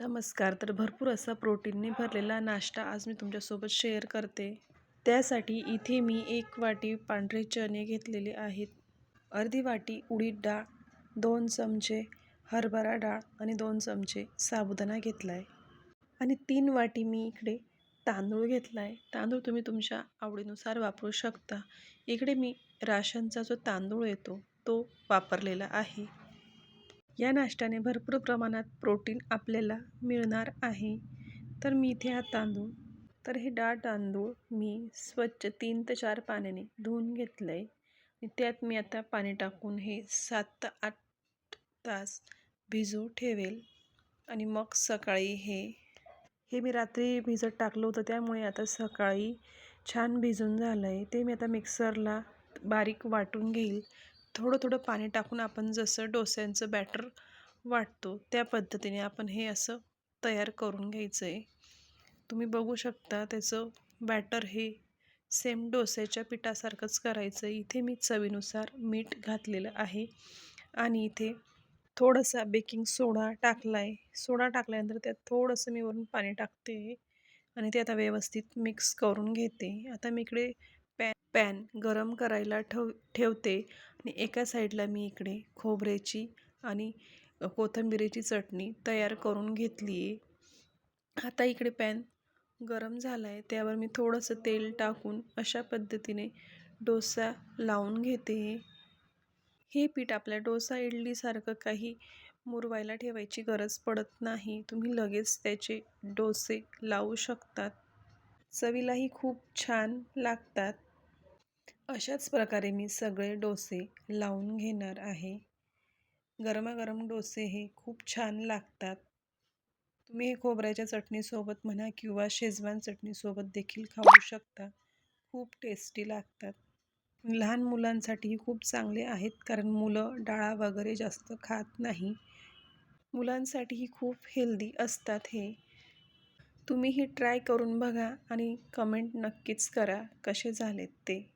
नमस्कार. तर भरपूर असा प्रोटीनने भरलेला नाश्ता आज मी तुमच्यासोबत शेअर करते. त्यासाठी इथे मी 1 वाटी पांढरे चणे घेतलेले आहेत. अर्धी वाटी उडीद डाळ, 2 चमचे हरभरा डाळ आणि 2 चमचे साबुदाणा घेतला आहे. आणि 3 वाटी मी इकडे तांदूळ घेतला आहे. तांदूळ तुम्ही तुमच्या आवडीनुसार वापरू शकता. इकडे मी राशनचा जो तांदूळ येतो तो वापरलेला आहे. या नाश्त्याने भरपूर प्रमाणात प्रोटीन आपल्याला मिळणार आहे. तर मी इथे हा तांदूळ हे डाळ तांदूळ मी स्वच्छ 3 ते 4 पाण्याने धुवून घेतलं आहे. आणि त्यात मी आता पाणी टाकून हे 7 ते 8 तास भिजू ठेवेल. आणि मग सकाळी हे मी रात्री भिजत टाकलं होतं, त्यामुळे आता सकाळी छान भिजून झालं आहे. ते मी आता मिक्सरला बारीक वाटून घेईल. थोडं थोडं पाणी टाकून आपण जसं डोस्यांचं बॅटर वाटतो त्या पद्धतीने आपण हे असं तयार करून घ्यायचं आहे. तुम्ही बघू शकता त्याचं बॅटर हे सेम डोस्याच्या पिठासारखंच करायचं आहे. इथे मी चवीनुसार मीठ घातलेलं आहे आणि इथे थोडासा बेकिंग सोडा टाकला आहे. सोडा टाकल्यानंतर त्यात थोडंसं मी वरून पाणी टाकते आणि ते आता व्यवस्थित मिक्स करून घेते. आता मी इकडे पॅन गरम करायला ठेवते आणि एका साईडला मी इकडे खोबऱ्याची आणि कोथिंबिरीची चटणी तयार करून घेतली आहे. आता इकडे पॅन गरम झाला आहे, त्यावर मी थोडंसं तेल टाकून अशा पद्धतीने डोसा लावून घेते. हे पीठ आपल्या डोसा इडलीसारखं काही मुरवायला ठेवायची गरज पडत नाही. तुम्ही लगेच त्याचे डोसे लावू शकतात. चवीलाही खूप छान लागतात. अशाच प्रकारे मी सगळे डोसे लावून घेणार आहे. गरमागरम डोसे हे खूप छान लागतात. तुम्ही हे खोबऱ्याच्या चटणीसोबत म्हणा किंवा शेजवान चटणीसोबत देखील खाऊ शकता. खूप टेस्टी लागतात. लहान मुलांसाठीही खूप चांगले आहेत, कारण मुलं डाळ वगैरे जास्त खात नाही. मुलांसाठीही खूप हेल्दी असतात हे. तुम्हीही ट्राय करून बघा आणि कमेंट नक्कीच करा कसे झालेत ते.